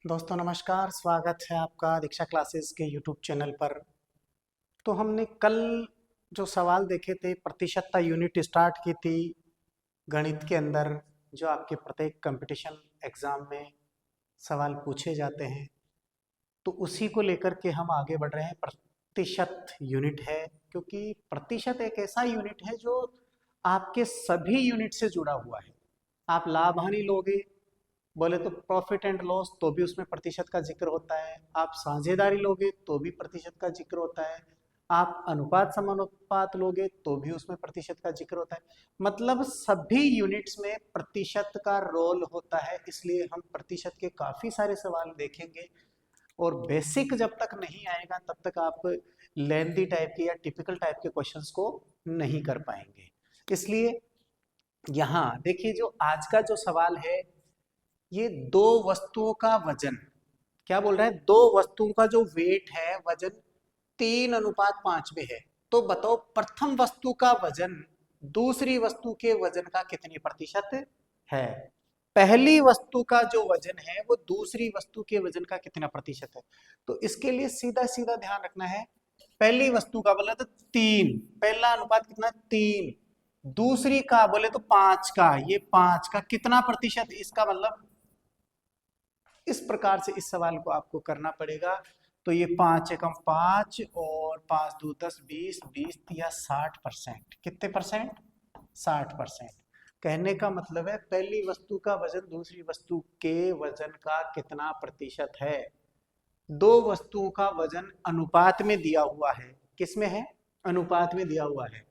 दोस्तों नमस्कार, स्वागत है आपका दीक्षा क्लासेस के यूट्यूब चैनल पर। तो हमने कल जो सवाल देखे थे, प्रतिशतता यूनिट स्टार्ट की थी गणित के अंदर, जो आपके प्रत्येक कंपटीशन एग्जाम में सवाल पूछे जाते हैं। तो उसी को लेकर के हम आगे बढ़ रहे हैं। प्रतिशत यूनिट है, क्योंकि प्रतिशत एक ऐसा यूनिट है जो आपके सभी यूनिट से जुड़ा हुआ है। आप लाभ हानि लोगे, बोले तो प्रॉफिट एंड लॉस, तो भी उसमें प्रतिशत का जिक्र होता है। आप साझेदारी लोगे तो भी प्रतिशत का जिक्र होता है। आप अनुपात समानुपात लोगे तो भी उसमें प्रतिशत का जिक्र होता है। मतलब सभी यूनिट्स में प्रतिशत का रोल होता है, इसलिए हम प्रतिशत के काफी सारे सवाल देखेंगे। और बेसिक जब तक नहीं आएगा तब तक आप लेंथी टाइप के या टिपिकल टाइप के क्वेश्चंस को नहीं कर पाएंगे। इसलिए यहाँ देखिए, जो आज का जो सवाल है, ये दो वस्तुओं का वजन, क्या बोल रहा है, दो वस्तुओं का जो वेट है, वजन 3:5 में है। तो बताओ प्रथम वस्तु का वजन दूसरी वस्तु के वजन का कितनी प्रतिशत है। पहली वस्तु का जो वजन है वो दूसरी वस्तु के वजन का कितना प्रतिशत है। तो इसके लिए सीधा सीधा ध्यान रखना है, पहली वस्तु का बोला तो 3, पहला अनुपात कितना 3, दूसरी का बोले तो 5 का, ये 5 का कितना प्रतिशत, इसका मतलब इस प्रकार से इस सवाल को आपको करना पड़ेगा। तो ये 5 एकम 5 और 5 दो 10, 20, 20 या 60%, कितने परसेंट, 60%। कहने का मतलब है पहली वस्तु का वजन दूसरी वस्तु के वजन का कितना प्रतिशत है। दो वस्तुओं का वजन अनुपात में दिया हुआ है, किसमें है, अनुपात में दिया हुआ है।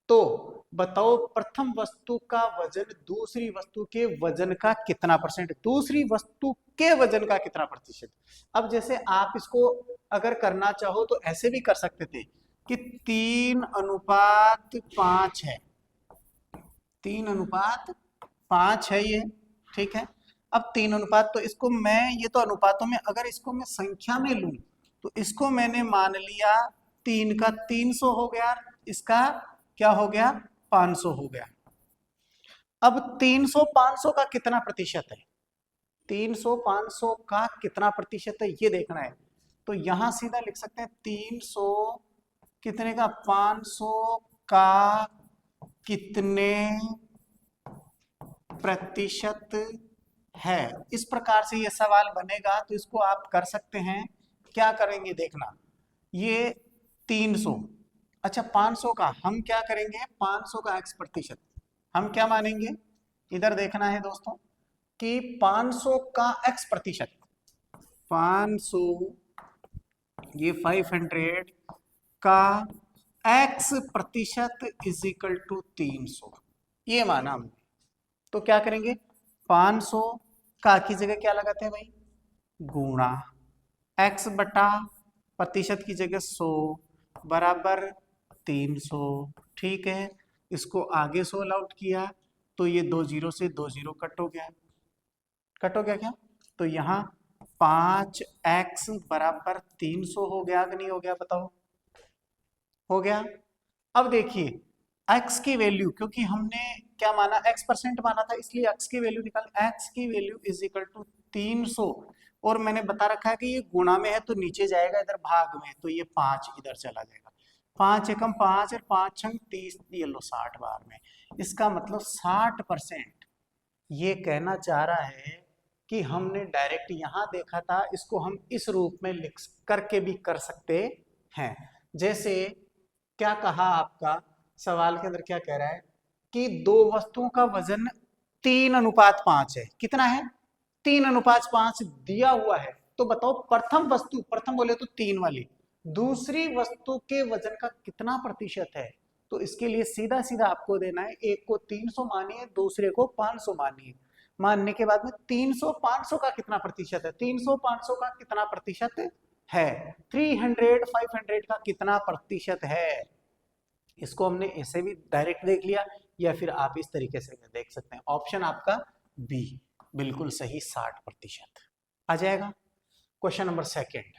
तो बताओ प्रथम वस्तु का वजन दूसरी वस्तु के वजन का कितना परसेंट, दूसरी वस्तु के वजन का कितना प्रतिशत। अब जैसे आप इसको अगर करना चाहो तो ऐसे भी कर सकते थे कि 3:5 है, 3:5 है ये, ठीक है। अब 3 अनुपात, तो इसको मैं, ये तो अनुपातों में, अगर इसको मैं संख्या में लूं तो इसको मैंने मान लिया 3 का 300 हो गया, इसका क्या हो गया, 500 हो गया। अब 300 500 का कितना प्रतिशत है, 300 500 का कितना प्रतिशत है ये देखना है। तो यहां सीधा लिख सकते हैं 300 कितने का, 500 का कितने प्रतिशत है। इस प्रकार से ये सवाल बनेगा, तो इसको आप कर सकते हैं। क्या करेंगे देखना, ये 300, अच्छा 500 का हम क्या करेंगे, 500 का x प्रतिशत हम क्या मानेंगे, इधर देखना है दोस्तों कि 500 का x प्रतिशत, 500 ये 500 का x प्रतिशत इज इक्वल टू 300, ये माना हमने। तो क्या करेंगे, 500 का की जगह क्या लगाते हैं भाई, गुणा x बटा प्रतिशत की जगह 100 बराबर 300, ठीक है। इसको आगे 16 आउट किया तो ये 2 जीरो से 2 जीरो कट हो गया, कट हो गया क्या। तो यहाँ 5x बराबर 300 हो गया कि नहीं हो गया, बताओ, हो गया। अब देखिए x की वैल्यू, क्योंकि हमने क्या माना, x परसेंट माना था, इसलिए x की वैल्यू निकाल, x की वैल्यू इज इक्वल टू 300, और मैंने बता रखा है कि ये गुणा में है तो नीचे जाएगा, इधर भाग में, तो ये 5 इधर चला जाएगा। 5 एकम 5 और 5 छंग 30, ये लो 60 बार में। इसका मतलब 60%। ये कहना चाह रहा है कि हमने डायरेक्ट यहां देखा था, इसको हम इस रूप में लिख करके भी कर सकते हैं। जैसे क्या कहा आपका सवाल के अंदर, क्या कह रहा है कि दो वस्तुओं का वजन 3:5 है, कितना है, 3:5 दिया हुआ है। तो बताओ प्रथम वस्तु, प्रथम बोले तो 3 वाली, दूसरी वस्तु के वजन का कितना प्रतिशत है। तो इसके लिए सीधा सीधा आपको देना है, एक को 300 मानिए, दूसरे को 500 मानिए। मानने के बाद में 300 500 का कितना प्रतिशत है, 300 500 का कितना प्रतिशत है, 300 500 का कितना प्रतिशत है। इसको हमने ऐसे भी डायरेक्ट देख लिया, या फिर आप इस तरीके से देख सकते हैं। ऑप्शन आपका बी बिल्कुल सही, 60% आ जाएगा। Question number second,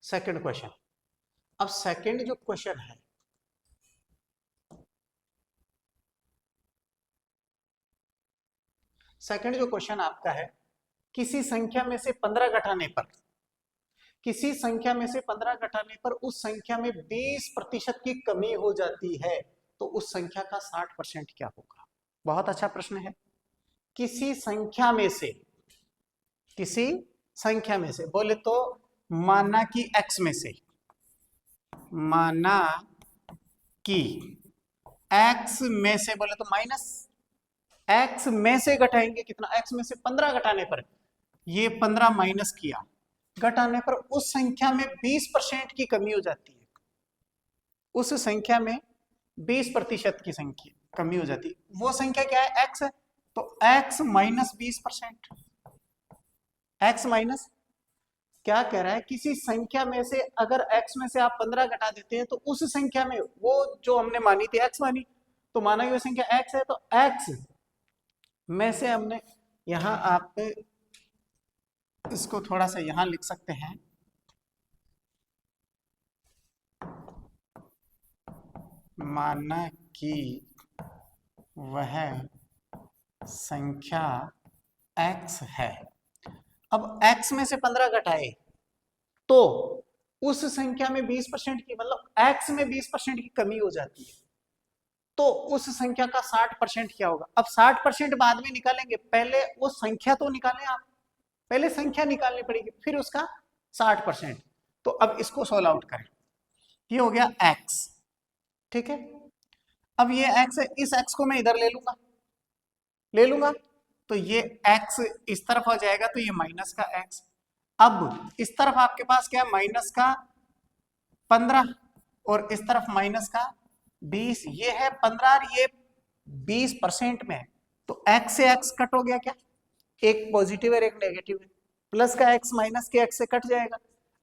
second question. अब सेकंड जो क्वेश्चन है, सेकंड जो क्वेश्चन आपका है किसी संख्या में से 15 घटाने पर, किसी संख्या में से 15 घटाने पर उस संख्या में 20% की कमी हो जाती है, तो उस संख्या का 60% क्या होगा? बहुत अच्छा प्रश्न है। किसी संख्या में से, किसी संख्या में से बोले तो माना कि x में से, माना कि x में से बोले तो माइनस x में से घटाएंगे कितना, x में से 15 घटाने पर, ये 15 माइनस किया, घटाने पर उस संख्या में 20% की कमी हो जाती है, उस संख्या में 20% की संख्या कमी हो जाती है। वो संख्या क्या है? x है, तो x माइनस 20%, x माइनस क्या कह रहा है, किसी संख्या में से अगर x में से आप 15 घटा देते हैं तो उस संख्या में, वो जो हमने मानी थी x मानी, तो माना कि वो संख्या x है, तो x में से हमने यहां, आप इसको थोड़ा सा यहां लिख सकते हैं, माना कि वह संख्या x है। अब x में से 15 घटाए तो उस संख्या में 20% की, मतलब x में 20% की कमी हो जाती है, तो उस संख्या का 60% क्या होगा? अब 60% बाद में निकालेंगे, पहले वो संख्या तो निकालें आप, पहले संख्या निकालनी पड़ेगी, फिर उसका 60%। तो अब इसको सोल्व आउट करें, ये हो गया x, ठीक है। अब ये x है, इस x को मैं इधर ले लूंगा, तो ये x इस तरफ हो जाएगा, तो ये माइनस का x। अब इस तरफ आपके पास क्या है? माइनस का 15 और इस तरफ माइनस का 20, ये है 15 और ये 20% में है, तो x से x कट हो गया क्या? एक पॉजिटिव और एक नेगेटिव है, प्लस का x माइनस के x से कट जाएगा।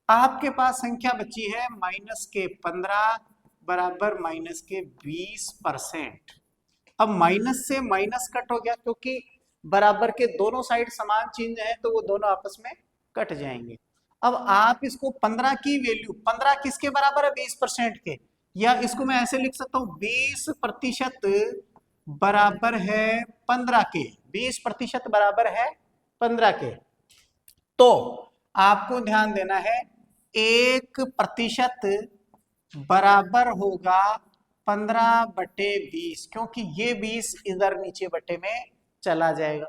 आपके पास संख्या बची है माइनस के 15 बराबर माइनस के 20%। अब माइनस से माइनस कट हो गया, क्योंकि बराबर के दोनों साइड समान चिन्ह है, तो वो दोनों आपस में कट जाएंगे। अब आप इसको 15 की वैल्यू, 15 किसके बराबर है? 20% के, या इसको मैं ऐसे लिख सकता हूँ 20% बराबर है 15 के, 20% बराबर है 15 के। तो आपको ध्यान देना है 1% बराबर होगा 15/20, क्योंकि ये 20 इधर नीचे बटे में चला जाएगा।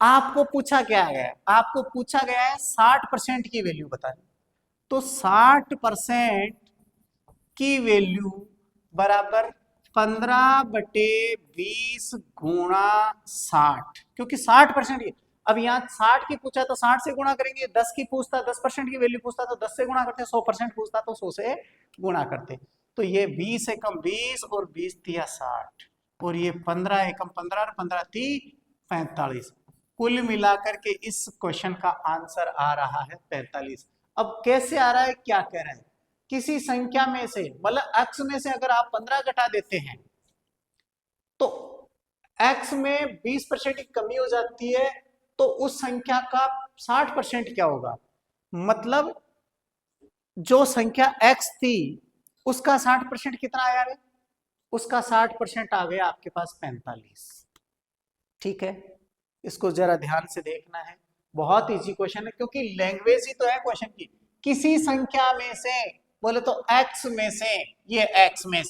आपको पूछा क्या गया? आपको पूछा गया है 60% की वैल्यू बतानी, तो 60% की वैल्यू बराबर 15/20 गुणा 60, क्योंकि 60% की, अब यहाँ 60 की पूछा तो 60 से गुणा करेंगे, 10 की पूछता 10% की वैल्यू पूछता तो 10 से गुणा करते, 100% पूछता तो 100 से गुणा करते। तो ये 20 एकम 20 और 20 तिया 60, और ये 15 एकम 15 और 15 ती 45। कुल मिलाकर के इस क्वेश्चन का आंसर आ रहा है 45। अब कैसे आ रहा है, क्या कह रहा है? किसी संख्या में से, मतलब x में से अगर आप 15 घटा देते हैं तो x में 20% की कमी हो जाती है, तो उस संख्या का 60% क्या होगा? मतलब जो संख्या x थी उसका 60% कितना आया रे? उसका 60% आ गया आपके पास 45। ठीक है, इसको जरा ध्यान से देखना है, बहुत इजी क्वेश्चन है, क्योंकि लैंग्वेज ही तो है क्वेश्चन की। किसी संख्या में से बोले तो x में से, ये x में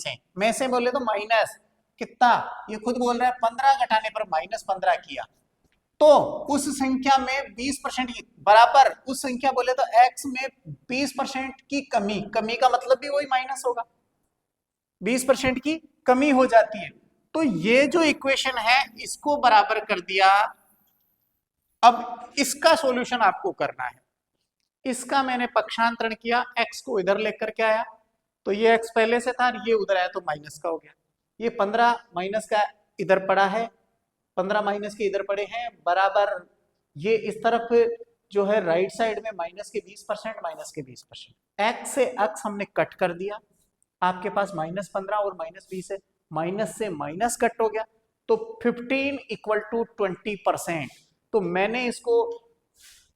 से बोले तो माइनस कितना, ये खुद बोल रहा है 15 घटाने पर -15 किया, तो उस संख्या में 20% की बराबर, उस संख्या बोले तो x में 20% की कमी, कमी का मतलब भी वही माइनस होगा, 20% की कमी हो जाती है। तो ये जो इक्वेशन है इसको बराबर कर दिया। अब इसका सॉल्यूशन आपको करना है, इसका मैंने पक्षांतरण किया, x को इधर लेकर के आया, तो ये x पहले से था, ये उधर आया तो माइनस का हो गया, ये 15 माइनस का इधर पड़ा है, 15 माइनस के इधर पड़े हैं, बराबर ये इस तरफ जो है राइट साइड में माइनस के 20%, माइनस के 20%, x से x हमने कट कर दिया, आपके पास -15 और -20 है, माइनस से माइनस कट हो गया, तो 15 = 20%। तो मैंने इसको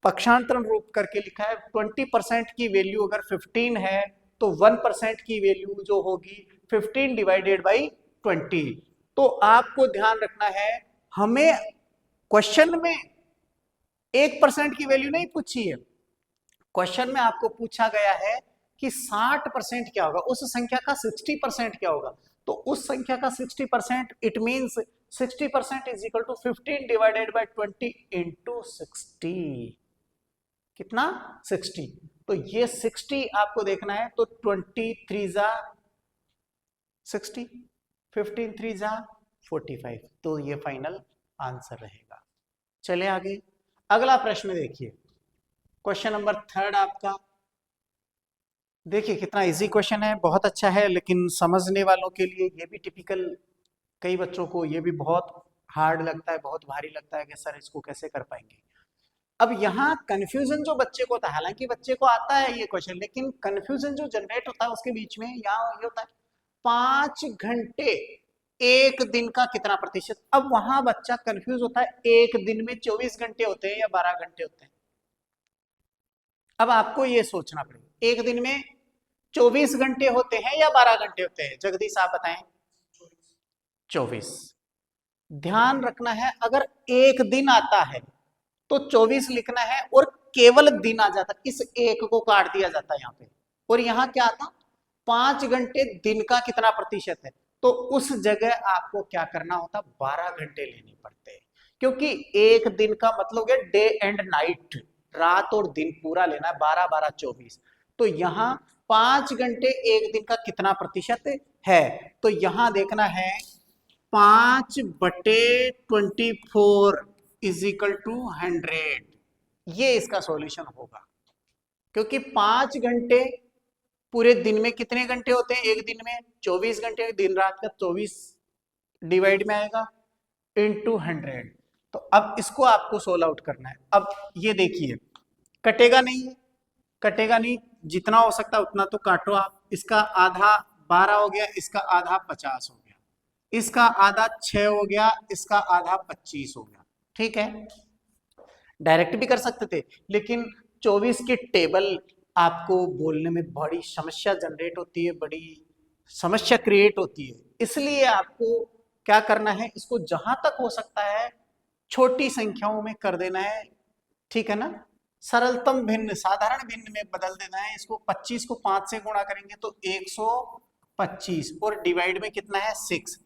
पक्षांतरण रूप करके लिखा है, 20% की वैल्यू अगर 15 है तो 1% की वैल्यू जो होगी 15 डिवाइडेड बाई 20। तो आपको ध्यान रखना है, हमें क्वेश्चन में 1% की वैल्यू नहीं पूछी है, क्वेश्चन में आपको पूछा गया है कि 60% क्या होगा, उस संख्या का 60% क्या होगा। तो उस संख्या का 60% it means 60% is equal to 15 divided by 20 into 60। कितना? 60। तो ये 60 आपको देखना है, तो 23 जा 60, 15 3 जा 45, तो ये फाइनल आंसर रहेगा। चले आगे, अगला प्रश्न देखिए, क्वेश्चन नंबर 3 आपका। देखिए कितना इजी क्वेश्चन है, बहुत अच्छा है, लेकिन समझने वालों के लिए ये भी टिपिकल, कई बच्चों को ये भी बहुत हार्ड लगता है, बहुत भारी लगता है कि सर इसको कैसे कर पाएंगे। अब यहाँ कंफ्यूजन जो बच्चे को होता है, हालांकि बच्चे को आता है ये क्वेश्चन, लेकिन कंफ्यूजन जो जनरेट होता है उसके बीच में यहाँ ये होता है 5 घंटे एक दिन का कितना प्रतिशत। अब वहां बच्चा कंफ्यूज होता है, एक दिन में 24 घंटे होते हैं या 12 घंटे होते हैं। अब आपको ये सोचना पड़ेगा, एक दिन में 24 घंटे होते हैं या 12 घंटे होते हैं? जगदीश आप बताएं। 24। ध्यान रखना है, अगर एक दिन आता है तो 24 लिखना है, और केवल दिन आ जाता, इस एक को काट दिया जाता है यहाँ पे, और यहाँ क्या आता, 5 घंटे दिन का कितना प्रतिशत है, तो उस जगह आपको क्या करना होता, 12 घंटे लेने पड़ते हैं, क्योंकि एक दिन का मतलब है डे एंड नाइट, रात और दिन पूरा लेना है, 12 12 24। तो यहाँ 5 घंटे एक दिन का कितना प्रतिशत है, तो यहाँ देखना है 5/24 इज इक्वल टू 100, ये इसका सॉल्यूशन होगा, क्योंकि 5 घंटे पूरे दिन में कितने घंटे होते हैं, एक दिन में 24 घंटे, दिन रात का 24 डिवाइड में आएगा इंटू 100। तो अब इसको आपको सोल्व आउट करना है। अब ये देखिए कटेगा नहीं, कटेगा नहीं, जितना हो सकता है उतना तो काटो आप। इसका आधा 12 हो गया, इसका आधा 50 हो गया, इसका आधा 6 हो गया, इसका आधा 25 हो गया। ठीक है, डायरेक्ट भी कर सकते थे, लेकिन 24 की टेबल आपको बोलने में बड़ी समस्या जनरेट होती है, बड़ी समस्या क्रिएट होती है, इसलिए आपको क्या करना है, इसको जहां तक हो सकता है छोटी संख्याओं में कर देना है। ठीक है ना, सरलतम भिन्न साधारण भिन्न में बदल देना है इसको। 25 को 5 से गुणा करेंगे तो 125, और डिवाइड में कितना है 6।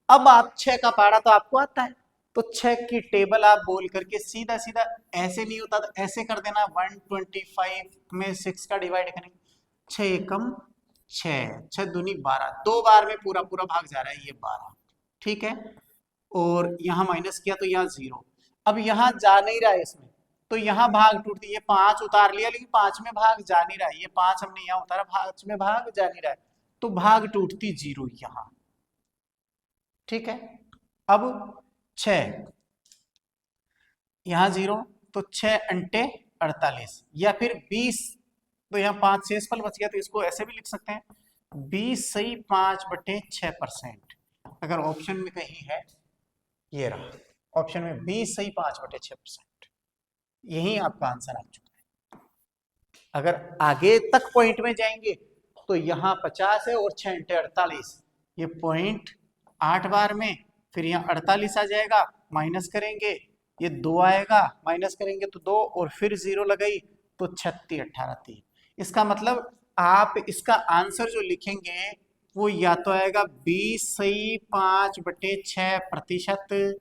अब आप 6 का पहाड़ा तो आपको आता है, तो 6 की टेबल आप बोल करके सीधा सीधा, ऐसे नहीं होता तो ऐसे कर देना, 125 में 6 का डिवाइड करेंगे, 6 एकम 6, 6 दूनी 12, 2 बार में पूरा पूरा भाग जा रहा है ये 12। ठीक है, और यहाँ माइनस किया तो यहाँ 0। अब यहाँ जा नहीं रहा है इसमें, तो यहाँ भाग टूटती है, 5 उतार लिया, लेकिन 5 में भाग जा नहीं रहा है, ये 5 हमने यहाँ उतारा, 5 में भाग जा नहीं रहा है, तो भाग टूटती 0 यहाँ। ठीक है, अब 6 यहाँ 0, तो 6 अंटे 48, या फिर 20, तो यहाँ 5 शेषफल बच गया, तो इसको ऐसे भी लिख सकते हैं 20 सही 5/6%। अगर ऑप्शन में कहीं है, ये रहा ऑप्शन में 20 सही 5/6%, यही आपका आंसर आ चुका है। अगर आगे तक पॉइंट में जाएंगे तो यहाँ 50 है, और 6 अंटे 48, ये पॉइंट 8 बार में, फिर यहाँ 48 आ जाएगा, माइनस करेंगे, ये 2 आएगा, माइनस करेंगे तो 2, और फिर 0 लगाई तो 36 18 3। इसका मतलब आप इसका आंसर जो लिखेंगे वो या तो आएगा 20 सही 5/6%,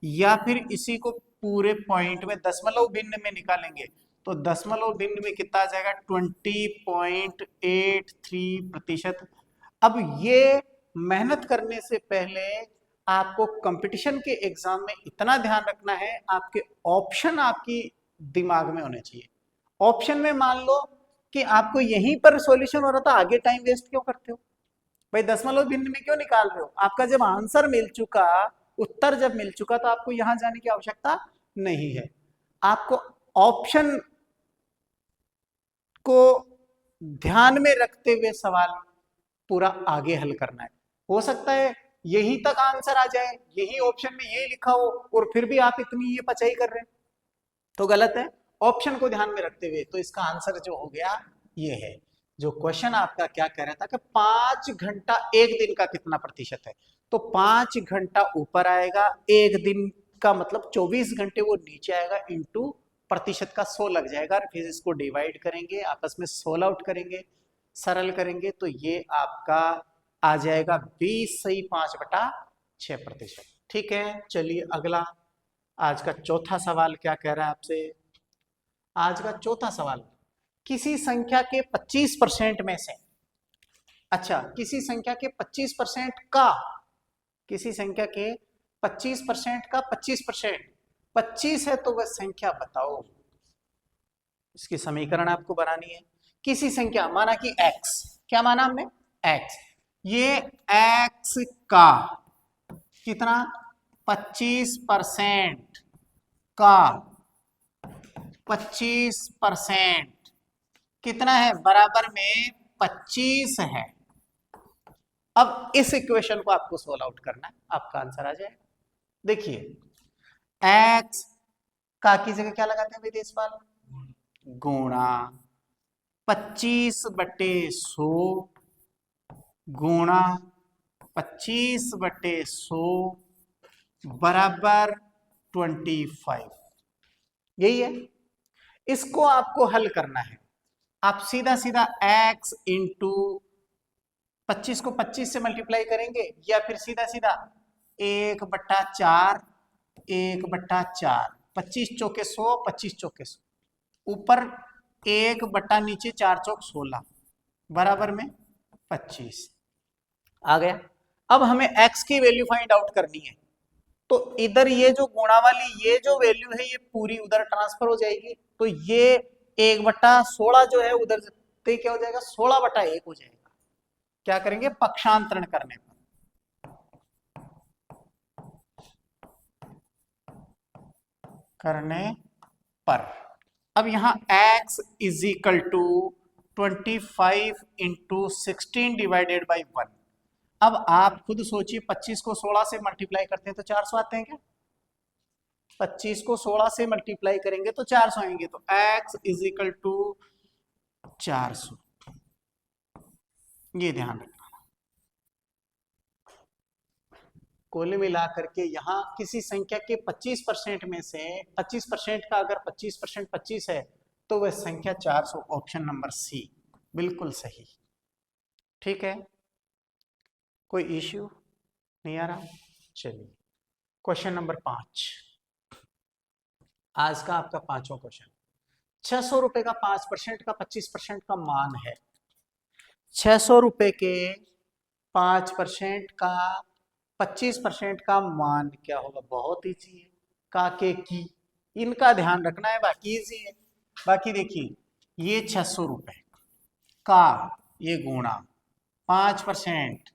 या फिर इसी को पूरे पॉइंट में दशमलव भिन्न में निकालेंगे, तो दशमलव भिन्न में कितना आ जाएगा 20.83%। अब ये मेहनत करने से पहले आपको कंपटीशन के एग्जाम में इतना ध्यान रखना है, आपके ऑप्शन आपकी दिमाग में होने चाहिए। ऑप्शन में मान लो कि आपको यहीं पर सॉल्यूशन हो रहा था, आगे टाइम वेस्ट क्यों करते हो भाई, दशमलव भिन्न में क्यों निकाल रहे हो? आपका जब आंसर मिल चुका, उत्तर जब मिल चुका, तो आपको यहां जाने की आवश्यकता नहीं है। आपको ऑप्शन को ध्यान में रखते हुए सवाल पूरा आगे हल करना है। हो सकता है यहीं तक आंसर आ जाए, यही ऑप्शन में यही लिखा हो, और फिर भी आप इतनी ये पचाई कर रहे हैं, तो गलत है। ऑप्शन को ध्यान में रखते हुए, तो इसका आंसर जो हो गया ये है। जो क्वेश्चन आपका क्या कह रहा था कि 5 घंटा एक दिन का कितना प्रतिशत है, तो 5 घंटा ऊपर आएगा, एक दिन का मतलब 24 घंटे वो नीचे आएगा, इंटू प्रतिशत का 100 लग जाएगा, फिर इसको डिवाइड करेंगे, आपस में 16 आउट करेंगे, सरल करेंगे तो ये आपका आ जाएगा 20 सही 5/6%। ठीक है, चलिए अगला आज का चौथा सवाल क्या कह रहा है आपसे। आज का चौथा सवाल, किसी संख्या के 25% में से, अच्छा किसी संख्या के 25% का, किसी संख्या के 25% का 25%, 25 है तो वह संख्या बताओ। इसकी समीकरण आपको बनानी है। किसी संख्या, माना कि x, क्या माना हमने, x, ये x का कितना 25% का 25% कितना है, बराबर में 25 है। अब इस इक्वेशन को आपको सोल्व आउट करना है, आपका आंसर आ जाएगा। देखिए x का की जगह क्या लगाते हैं भाई देशपाल, गुणा 25/100 गुणा 25/100 बराबर 25। यही है, इसको आपको हल करना है। आप सीधा सीधा x इंटू 25 को 25 से मल्टीप्लाई करेंगे, या फिर सीधा सीधा 1/4 1/4, 25 चौके 100, 25 चौके 100, ऊपर 1 बटा नीचे 4 चौक 16 बराबर में 25 आ गया। अब हमें x की वैल्यू फाइंड आउट करनी है, तो इधर ये जो गुणा वाली ये जो वैल्यू है ये पूरी उधर ट्रांसफर हो जाएगी, तो ये 1/16 जो है उधर से क्या हो जाएगा, 16/1 हो जाएगा। क्या करेंगे, पक्षांतरण करने पर। अब यहां x is equal to 25 into 16 divided by 1। अब आप खुद सोचिए, 25 को 16 से मल्टीप्लाई करते हैं तो 400 आते हैं क्या, 25 को 16 से मल्टीप्लाई करेंगे तो 400 आएंगे, तो x इज इक्वल टू 400, ये ध्यान रखना। कुल मिलाकर के यहां किसी संख्या के 25% में से 25% का अगर 25% 25 है तो वह संख्या 400, ऑप्शन नंबर सी बिल्कुल सही। ठीक है, कोई इश्यू नहीं आ रहा। चलिए क्वेश्चन नंबर 5, आज का आपका पांचवा क्वेश्चन। 600 रुपए का 5% का 25% का मान है। 600 रुपए के 5% का 25% का मान क्या होगा, बहुत ईजी है, काके की, इनका ध्यान रखना है, बाकी इजी है। बाकी देखिए ये 600 रुपए का ये गुणा 5%,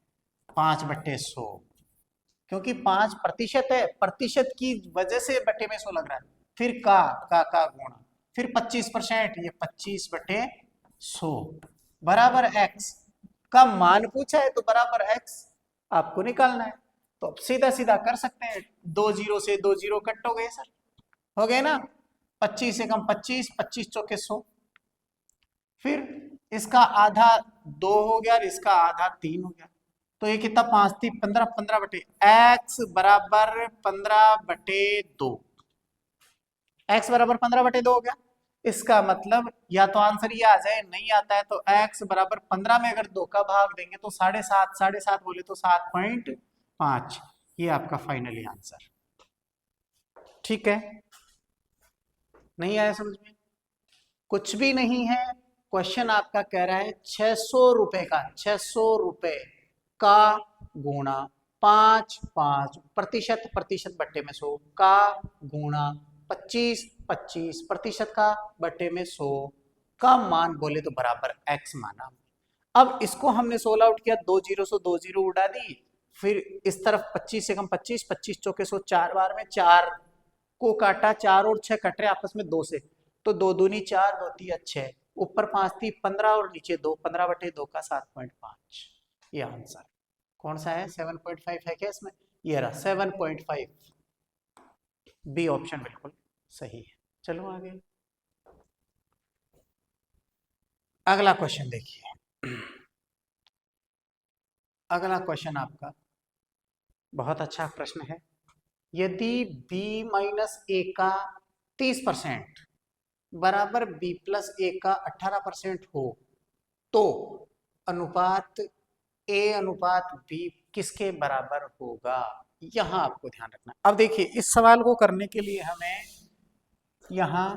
5/100, क्योंकि 5% है, प्रतिशत की वजह से बटे में 100 लग रहा है, फिर का गुणा, फिर 25%, ये 25/100 बराबर x का मान पूछा है तो बराबर x आपको निकालना है। तो अब सीधा सीधा कर सकते हैं, 2 0 से 2 0 कट हो गए सर, हो गए ना, 25 से कम 25, 25 चौके 100, फिर इसका आधा 2 हो गया और इसका आधा 3 हो गया, तो ये कितना 5 थी 15, 15/x बराबर 15/2, x बराबर 15/2 हो गया। इसका मतलब या तो आंसर ये आ जाए, नहीं आता है तो x बराबर 15 में अगर 2 का भाग देंगे तो 7.5, 7.5 बोले तो 7.5, ये आपका फाइनली आंसर। ठीक है, नहीं आया समझ में, कुछ भी नहीं है। क्वेश्चन आपका कह रहा है 600 रुपए का, 600 रुपए का गुणा 5 प्रतिशत बट्टे में 100 का गुणा 25% का बट्टे में 100 का मान बोले तो बराबर x माना। अब इसको हमने 16 आउट किया, 2 0 से 2 0 उड़ा दी, फिर इस तरफ 25 से कम 25, 25 चौके 100, 4 बार में 4 को काटा, 4 और 6 कट रहे आपस में 2 से, तो 2 दूनी 4, 2 3 6, ऊपर 5 थी 15 और नीचे 2, 15/2 का 7.5, ये आंसर कौन सा है, 7.5 है क्या इसमें, ये रहा 7.5, बी ऑप्शन बिल्कुल सही है। चलो आगे अगला क्वेश्चन देखिए। अगला क्वेश्चन आपका बहुत अच्छा प्रश्न है। यदि b - a का 30% बराबर बी प्लस ए का 18% हो तो अनुपात ए अनुपात बी किसके बराबर होगा, यहां आपको ध्यान रखना। अब देखिए इस सवाल को करने के लिए हमें यहां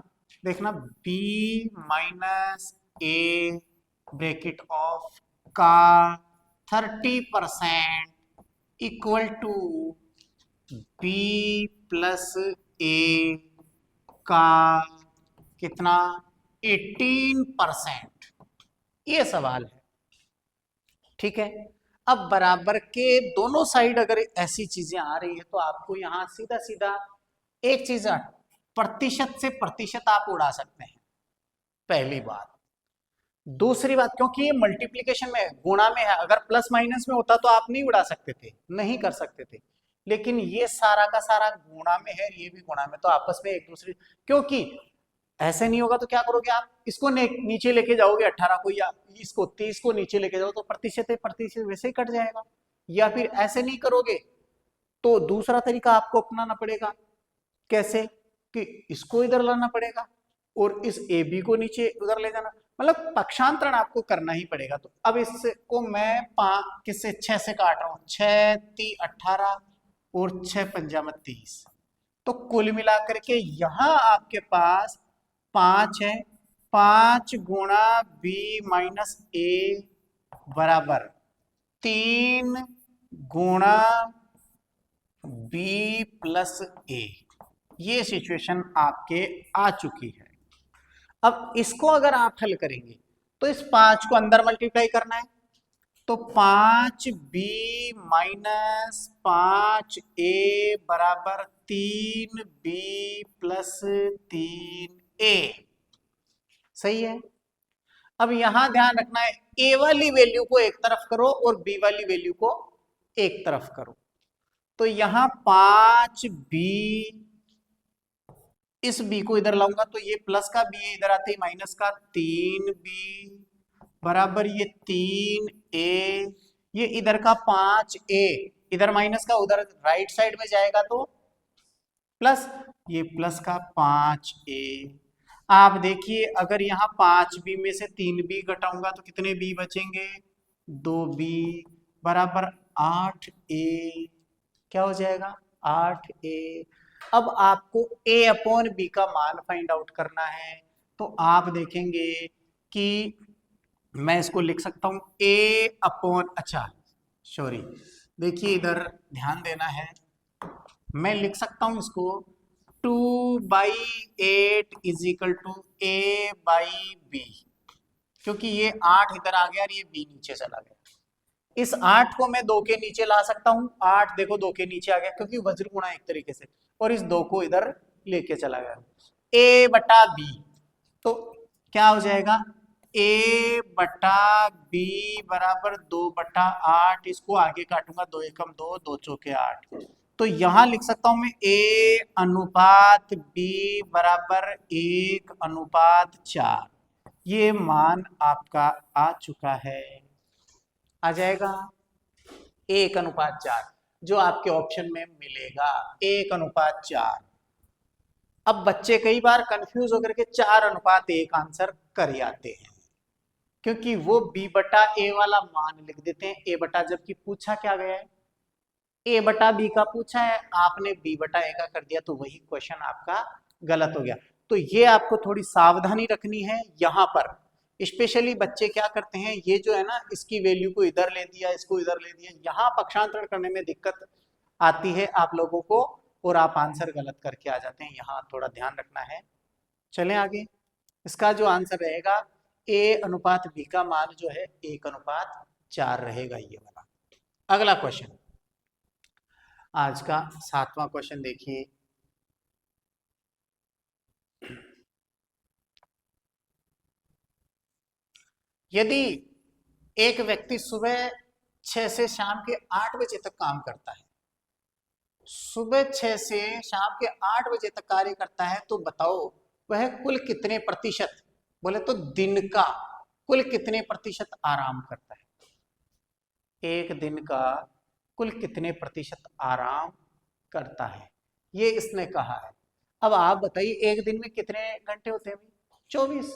देखना B minus A bracket of का 30% equal to B plus A का कितना 18%, ये सवाल है। ठीक है, अब बराबर के दोनों साइड अगर ऐसी चीजें आ रही है तो आपको यहां सीधा सीधा एक चीज प्रतिशत से प्रतिशत आप उड़ा सकते हैं, पहली बात। दूसरी बात, क्योंकि ये मल्टीप्लिकेशन में गुणा में है, अगर प्लस माइनस में होता तो आप नहीं उड़ा सकते थे, नहीं कर सकते थे, लेकिन ये सारा का सारा गुणा में है, ये भी गुणा में, तो आपस में एक दूसरे, क्योंकि ऐसे नहीं होगा तो क्या करोगे आप, इसको नीचे लेके जाओगे 18 को या इसको 30 को नीचे लेके जाओ तो प्रतिशत प्रतिशत वैसे ही कट जाएगा। या फिर ऐसे नहीं करोगे तो दूसरा तरीका आपको अपनाना पड़ेगा। कैसे कि इसको इधर लाना पड़ेगा और इस ए बी को नीचे उधर ले जाना, मतलब पक्षांतरण आपको करना ही पड़ेगा। तो अब इसको मैं 5 किससे 6 से काट रहा हूं, 6 × 18 और 6 × 5 = 30, तो कुल मिलाकर के यहां आपके पास 5 है, 5 गुणा बी माइनस ए बराबर 3 गुणा बी प्लस ए, ये सिचुएशन आपके आ चुकी है। अब इसको अगर आप हल करेंगे तो इस 5 को अंदर मल्टीप्लाई करना है, तो 5b माइनस 5a बराबर 3b प्लस 3a, सही है। अब यहां ध्यान रखना है, a वाली वैल्यू को एक तरफ करो और b वाली वैल्यू को एक तरफ करो, तो यहां 5b, इस b को इधर लाऊंगा तो ये प्लस का b इधर आते ही माइनस का 3b बराबर ये 3a, ये इधर का 5a, इधर माइनस का उधर राइट साइड में जाएगा तो प्लस, ये प्लस का 5a। आप देखिए अगर यहाँ 5b में से 3b घटाऊंगा तो कितने b बचेंगे, 2b बराबर 8a, क्या हो जाएगा 8a। अब आपको a अपॉन b का मान फाइंड आउट करना है, तो आप देखेंगे कि मैं इसको लिख सकता हूं a अपॉन, अच्छा सॉरी, देखिए इधर ध्यान देना है, मैं लिख सकता हूं इसको 2/8 इज इक्वल टू a/b, क्योंकि ये 8 इधर आ गया और ये b नीचे चला गया। इस 8 को मैं 2 के नीचे ला सकता हूं, 8 देखो 2 के नीचे आ गया क्योंकि वज्र गुणा एक तरीके से, और इस 2 को इधर लेके चला गया, a/b, तो क्या हो जाएगा a/b बराबर 2/8, इसको आगे काटूंगा 2 एकम 2, 2 चौके 8, तो यहां लिख सकता हूं मैं a अनुपात b बराबर 1/4, ये मान आपका आ चुका है, आ जाएगा 1/4, जो आपके ऑप्शन में मिलेगा 1/4। अब बच्चे कई बार कंफ्यूज होकर के 4/1 आंसर कर जाते हैं, क्योंकि वो b/a वाला मान लिख देते हैं a बटा, जबकि पूछा क्या गया है a/b का पूछा है, आपने b/a का कर दिया, तो वही क्वेश्चन आपका गलत हो गया। तो ये आपको थोड़ी सावधानी रखनी है यहाँ पर। स्पेशली बच्चे क्या करते हैं, ये जो है ना, इसकी वैल्यू को इधर ले दिया, इसको इधर ले दिया, यहाँ पक्षांतरण करने में दिक्कत आती है आप लोगों को और आप आंसर गलत करके आ जाते हैं, यहाँ थोड़ा ध्यान रखना है। चलें आगे, इसका जो आंसर रहेगा a/b का मान जो है 1/4 रहेगा, ये वाला। अगला क्वेश्चन, आज का 7वां क्वेश्चन देखिए, यदि एक व्यक्ति सुबह 6 से शाम के 8 बजे तक काम करता है, सुबह 6 से शाम के 8 बजे तक कार्य करता है, तो बताओ वह कुल कितने प्रतिशत, बोले तो दिन का कुल कितने प्रतिशत आराम करता है, एक दिन का कुल कितने प्रतिशत आराम करता है, ये इसने कहा है। अब आप बताइए एक दिन में कितने घंटे होते हैं, 24।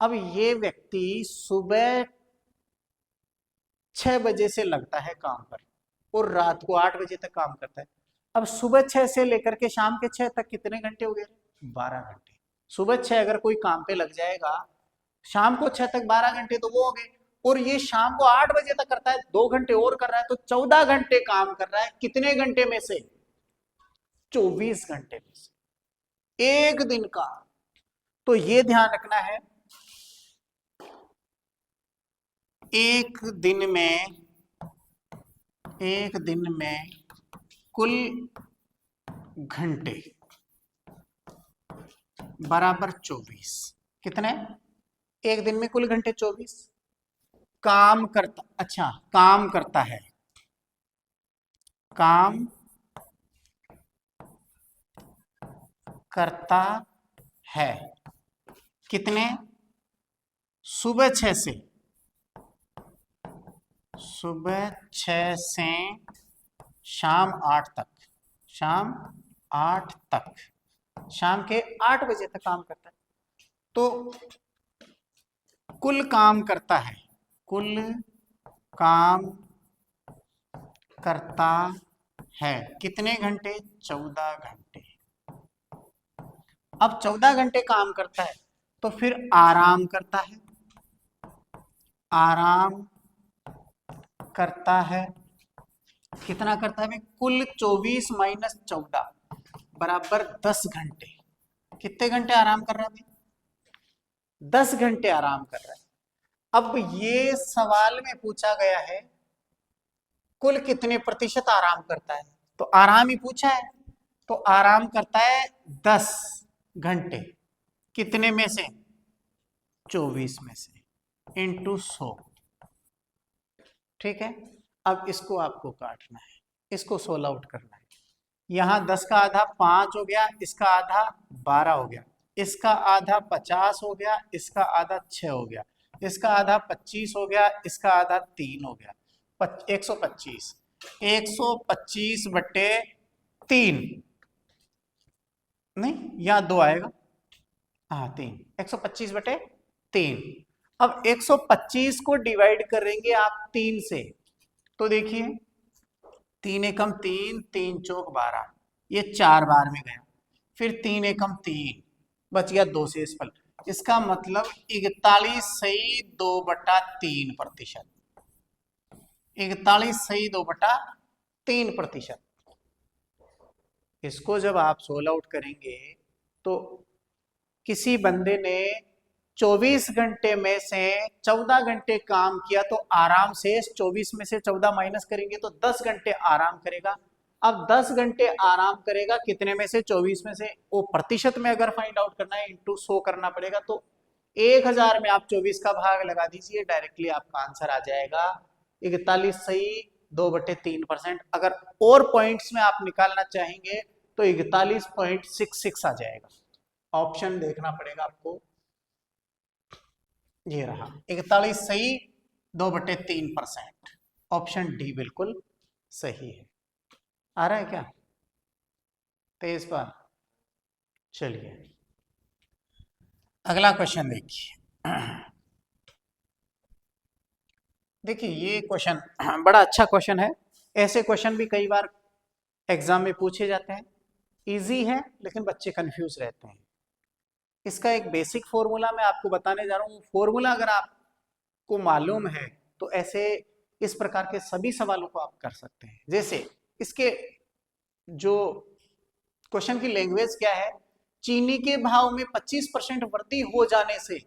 अब ये व्यक्ति सुबह 6 बजे से लगता है काम पर और रात को 8 बजे तक काम करता है। अब सुबह 6 से लेकर के शाम के 6 तक कितने घंटे हो गए? 12 घंटे। सुबह 6 अगर कोई काम पे लग जाएगा, शाम को 6 तक 12 घंटे तो वो हो गए। और ये शाम को 8 बजे तक करता है, 2 घंटे और कर रहा है, तो 14 घंटे काम कर रहा है। कितने घंटे में से? 24 घंटे में से, एक दिन का। तो ये ध्यान रखना है, एक दिन में कुल घंटे बराबर 24। कितने? एक दिन में कुल घंटे 24। काम करता, अच्छा काम करता है, काम करता है कितने? सुबह 6 से, सुबह 6 से शाम 8 तक, शाम 8 तक, शाम के 8 बजे तक काम करता है। तो कुल काम करता है, कुल काम करता है कितने घंटे? 14 घंटे। अब 14 घंटे काम करता है तो फिर आराम करता है, आराम करता है कितना करता है? कुल 24 माइनस 14 बराबर 10 घंटे। कितने घंटे आराम कर रहा है? 10 घंटे आराम कर रहा है। अब ये सवाल में पूछा गया है कुल कितने प्रतिशत आराम करता है, तो आराम ही पूछा है, तो आराम करता है 10 घंटे। कितने में से? 24 में से, इंटू 100। ठीक है, अब इसको आपको काटना है, इसको सोल्व आउट करना है। यहाँ 10 का आधा 5 हो गया, इसका आधा 12 हो गया, इसका आधा 50 हो गया, इसका आधा 6 हो गया, इसका आधा 25 हो गया, इसका आधा 3 हो गया, 125। 125 बटे 3, नहीं यहाँ 2 आएगा, हाँ 3, 125 बटे 3। अब 125 को डिवाइड करेंगे आप 3 से, तो देखिए 3 एकम 3, 3 चौक 12, ये 4 बार में गया, फिर 3 एकम 3, बच गया 2 से फल। इसका मतलब 41 सही 2/3%, 41 सही 2/3%। इसको जब आप सोल्व आउट करेंगे तो किसी बंदे ने 24 घंटे में से 14 घंटे काम किया, तो आराम से 24 में से 14 माइनस करेंगे तो 10 घंटे आराम करेगा। अब 10 घंटे आराम करेगा कितने में से? 24 में से। वो प्रतिशत में अगर फाइंड आउट करना है इंटू 100 करना पड़ेगा, तो 1000 में आप 24 का भाग लगा दीजिए, डायरेक्टली आपका आंसर आ जाएगा 41 सही 2/3%। अगर और पॉइंट्स में आप निकालना चाहेंगे तो 41.66 आ जाएगा। ऑप्शन देखना पड़ेगा आपको, ये रहा 41 सही 2/3%। ऑप्शन डी बिल्कुल सही है। आ रहा है क्या? तेज बार। चलिए अगला क्वेश्चन देखिए। देखिए ये क्वेश्चन बड़ा अच्छा क्वेश्चन है। ऐसे क्वेश्चन भी कई बार एग्जाम में पूछे जाते हैं। इजी है लेकिन बच्चे कंफ्यूज रहते हैं। इसका एक बेसिक फॉर्मूला मैं आपको बताने जा रहा हूँ। फॉर्मूला अगर आपको मालूम है तो ऐसे इस प्रकार के सभी सवालों को आप कर सकते हैं। जैसे इसके जो क्वेश्चन की लैंग्वेज क्या है, चीनी के भाव में 25% वृद्धि हो जाने से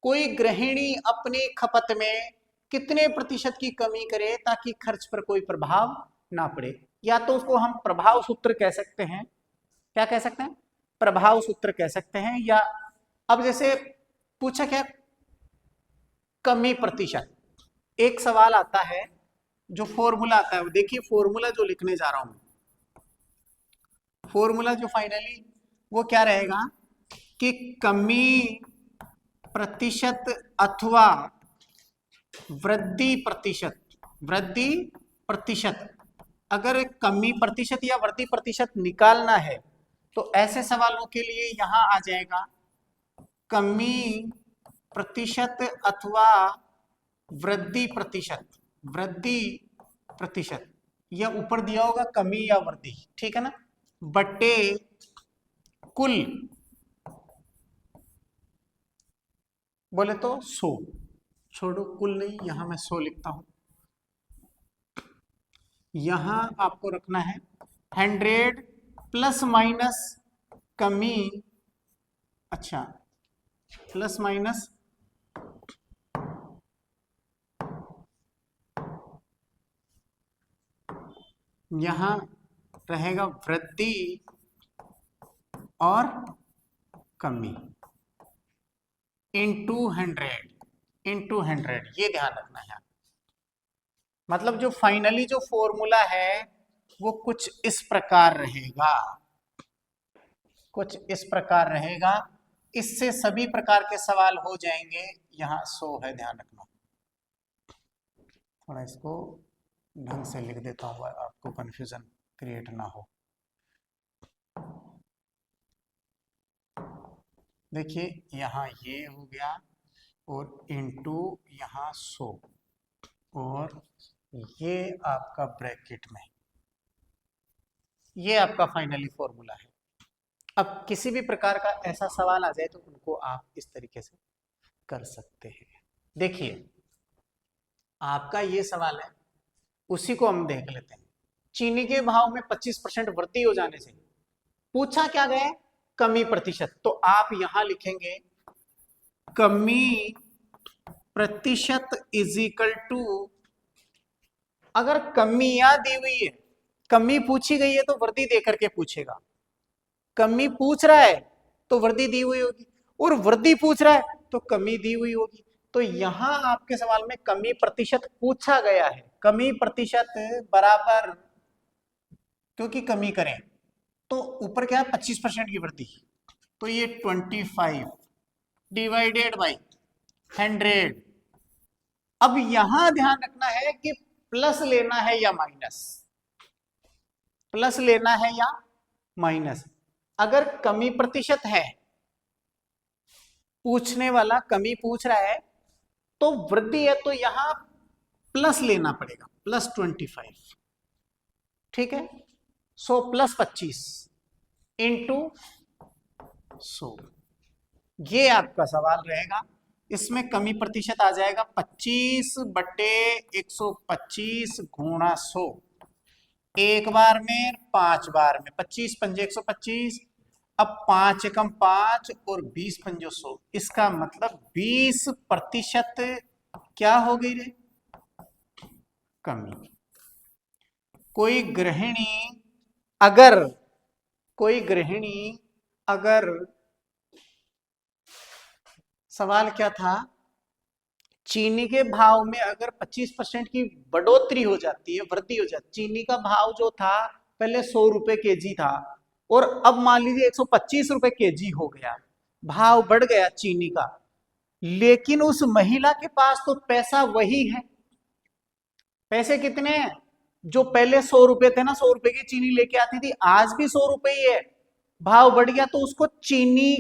कोई गृहिणी अपनी खपत में कितने प्रतिशत की कमी करे ताकि खर्च पर कोई प्रभाव ना पड़े। या तो उसको हम प्रभाव सूत्र कह सकते हैं, क्या कह सकते हैं? प्रभाव सूत्र कह सकते हैं। या अब जैसे पूछा क्या, कमी प्रतिशत। एक सवाल आता है जो फॉर्मूला आता है, देखिए फॉर्मूला जो लिखने जा रहा हूं, फॉर्मूला जो फाइनली वो क्या रहेगा कि कमी प्रतिशत अथवा वृद्धि प्रतिशत, वृद्धि प्रतिशत। अगर कमी प्रतिशत या वृद्धि प्रतिशत निकालना है तो ऐसे सवालों के लिए यहां आ जाएगा कमी प्रतिशत अथवा वृद्धि प्रतिशत, वृद्धि प्रतिशत, यह ऊपर दिया होगा कमी या वृद्धि, ठीक है ना, बटे कुल, बोले तो 100, छोड़ो कुल नहीं, यहां मैं 100 लिखता हूं, यहां आपको रखना है 100 प्लस माइनस कमी, अच्छा प्लस माइनस यहां रहेगा वृद्धि और कमी इंटू 100, ये ध्यान रखना है। मतलब जो फाइनली जो फॉर्मूला है वो कुछ इस प्रकार रहेगा, कुछ इस प्रकार रहेगा, इससे सभी प्रकार के सवाल हो जाएंगे। यहां 100 है, ध्यान रखना, थोड़ा इसको ढंग से लिख देता हूँ आपको कंफ्यूजन क्रिएट ना हो। देखिए यहाँ ये हो गया और इंटू यहाँ 100 और ये आपका ब्रैकेट में, ये आपका फाइनली फॉर्मूला है। अब किसी भी प्रकार का ऐसा सवाल आ जाए तो उनको आप इस तरीके से कर सकते हैं। देखिए आपका ये सवाल है, उसी को हम देख लेते हैं। चीनी के भाव में 25% वृद्धि हो जाने से पूछा क्या गया, कमी प्रतिशत, तो आप यहां लिखेंगे कमी प्रतिशत इज इक्वल टू, अगर कमियां दी हुई है, कमी पूछी गई है तो वृद्धि देकर के पूछेगा, कमी पूछ रहा है तो वृद्धि दी हुई होगी, और वृद्धि पूछ रहा है तो कमी दी हुई होगी। तो यहां आपके सवाल में कमी प्रतिशत पूछा गया है, कमी प्रतिशत बराबर, क्योंकि कमी करें तो ऊपर क्या है 25% की वृद्धि, तो ये 25 डिवाइडेड बाई 100। अब यहां ध्यान रखना है कि प्लस लेना है या माइनस, प्लस लेना है या माइनस। अगर कमी प्रतिशत है, पूछने वाला कमी पूछ रहा है तो वृद्धि है, तो यहां प्लस लेना पड़ेगा, प्लस 25, ठीक है। 100 प्लस 25 इंटू 100, ये आपका सवाल रहेगा। इसमें कमी प्रतिशत आ जाएगा 25 बटे 125 गुणा 100, एक बार में 5 बार में, 25 पंजे 125, अब 5 एकम 5 और 20 पंजो 100, इसका मतलब 20% क्या हो गई रे, कमी। कोई गृहिणी अगर, कोई गृहिणी अगर, सवाल क्या था, चीनी के भाव में अगर 25% की बढ़ोतरी हो जाती है, वृद्धि हो जाती, चीनी का भाव जो था पहले 100 रुपए केजी था और अब मान लीजिए 125 रुपए केजी हो गया, भाव बढ़ गया चीनी का, लेकिन उस महिला के पास तो पैसा वही है, पैसे कितने हैं, जो पहले 100 रुपए थे ना, 100 रुपए की चीनी लेके आती थी, आज भी 100 रुपए ही है, भाव बढ़ गया तो उसको चीनी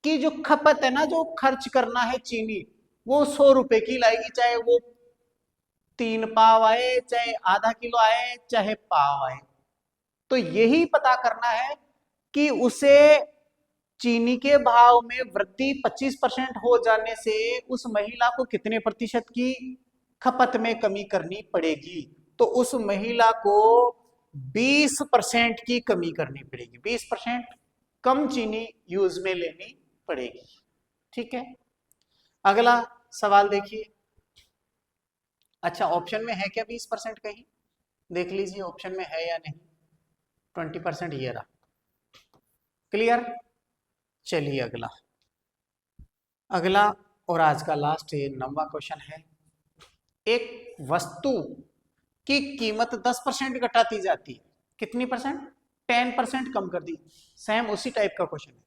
की जो खपत है ना, जो खर्च करना है चीनी, वो 100 रुपए की लाएगी, चाहे वो 3 पाव आए, चाहे आधा किलो आए, चाहे पाव आए। तो यही पता करना है कि उसे चीनी के भाव में वृद्धि 25% हो जाने से उस महिला को कितने प्रतिशत की खपत में कमी करनी पड़ेगी, तो उस महिला को 20% की कमी करनी पड़ेगी, 20% कम चीनी यूज में लेनी पड़ेगी, ठीक है। अगला सवाल देखिए, अच्छा ऑप्शन में है क्या 20%, कहीं देख लीजिए ऑप्शन में है या नहीं, 20% ये रहा, क्लियर। चलिए अगला, अगला और आज का लास्ट ये 9वां क्वेश्चन है, एक वस्तु की कीमत 10% घटाती जाती है, कितनी परसेंट, 10% कम कर दी, सेम उसी टाइप का क्वेश्चन है।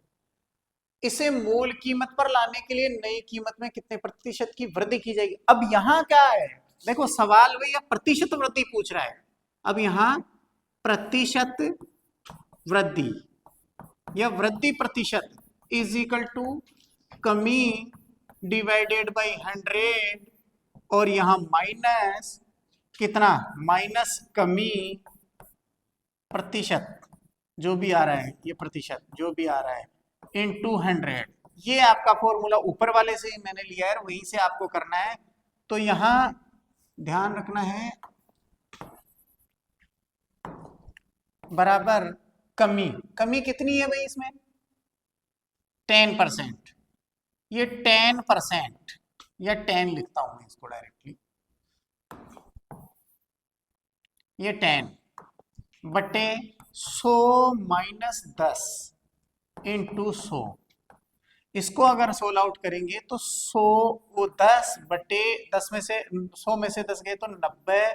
इसे मूल कीमत पर लाने के लिए नई कीमत में कितने प्रतिशत की वृद्धि की जाएगी। अब यहां क्या है, देखो सवाल भैया प्रतिशत वृद्धि पूछ रहा है, अब यहां प्रतिशत वृद्धि या वृद्धि प्रतिशत इज इक्वल टू कमी डिवाइडेड बाई 100 और यहां माइनस कितना, माइनस कमी प्रतिशत जो भी आ रहा है, ये प्रतिशत जो भी आ रहा है इनटू 100। ये आपका फॉर्मूला ऊपर वाले से ही मैंने लिया है, वहीं से आपको करना है। तो यहां ध्यान रखना है बराबर कमी, कमी कितनी है भाई इसमें 10%, ये 10% या 10 लिखता हूं मैं इसको डायरेक्टली, ये 10 बटे 100 माइनस 10 इंटू 100। इसको अगर सोल्व आउट करेंगे तो 100 वो 10 बटे 10 में से 100 में से 10 गए तो 90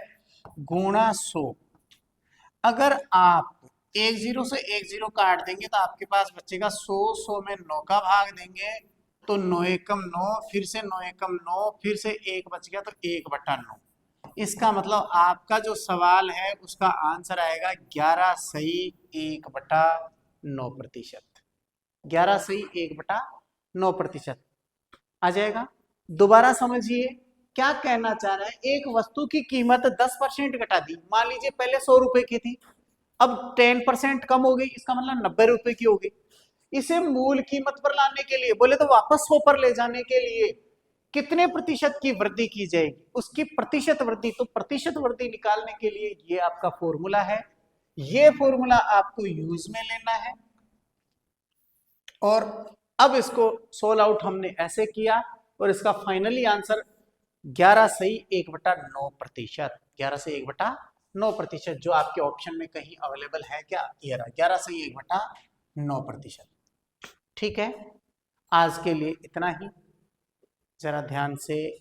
गुणा 100। अगर आप एक जीरो से एक जीरो काट देंगे तो आपके पास बचेगा 100, 100 में 9 का भाग देंगे तो 9 एकम 9, फिर से 9 एकम 9, फिर से 1 बच गया तो 1/9। इसका मतलब आपका जो सवाल है उसका आंसर आएगा 11 सही 1/9%। 11 सही 1/9% आ जाएगा। दोबारा समझिए क्या कहना चाह रहा है, एक वस्तु की कीमत 10% घटा दी, मान लीजिए पहले 100 रुपए की थी, अब 10% कम हो गई, इसका मतलब 90 रुपए की हो गई। इसे मूल कीमत पर लाने के लिए बोले तो वापस 100 पर ले जाने के लिए कितने प्रतिशत की वृद्धि की जाएगी, उसकी प्रतिशत वृद्धि। तो प्रतिशत वृद्धि निकालने के लिए ये आपका फॉर्मूला है, ये फॉर्मूला आपको यूज में लेना है। और अब इसको सोल्व आउट हमने ऐसे किया और इसका फाइनली आंसर 11 सही 1/9%, 11 से 1/9% जो आपके ऑप्शन में कहीं अवेलेबल है क्या, ये रहा 11 सही 1/9%। ठीक है, आज के लिए इतना ही। जरा ध्यान से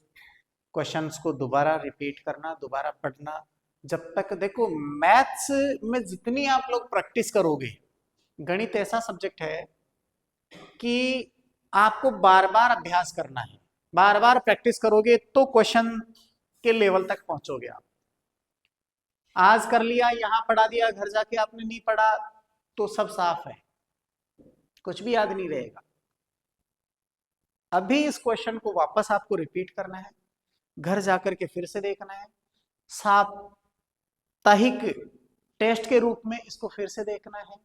क्वेश्चंस को दोबारा रिपीट करना, दोबारा पढ़ना। जब तक देखो मैथ्स में जितनी आप लोग प्रैक्टिस करोगे, गणित ऐसा सब्जेक्ट है कि आपको बार बार अभ्यास करना है, बार बार प्रैक्टिस करोगे तो क्वेश्चन के लेवल तक पहुंचोगे आप। आज कर लिया, यहां पढ़ा दिया, घर जाके आपने नहीं पढ़ा तो सब साफ है, कुछ भी याद नहीं रहेगा। अभी इस क्वेश्चन को वापस आपको रिपीट करना है, घर जाकर के फिर से देखना है, साप्ताहिक टेस्ट के रूप में इसको फिर से देखना है।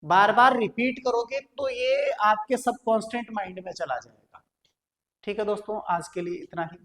बार बार रिपीट करोगे तो ये आपके सब कॉन्स्टेंट माइंड में चला जाएगा। ठीक है दोस्तों, आज के लिए इतना ही।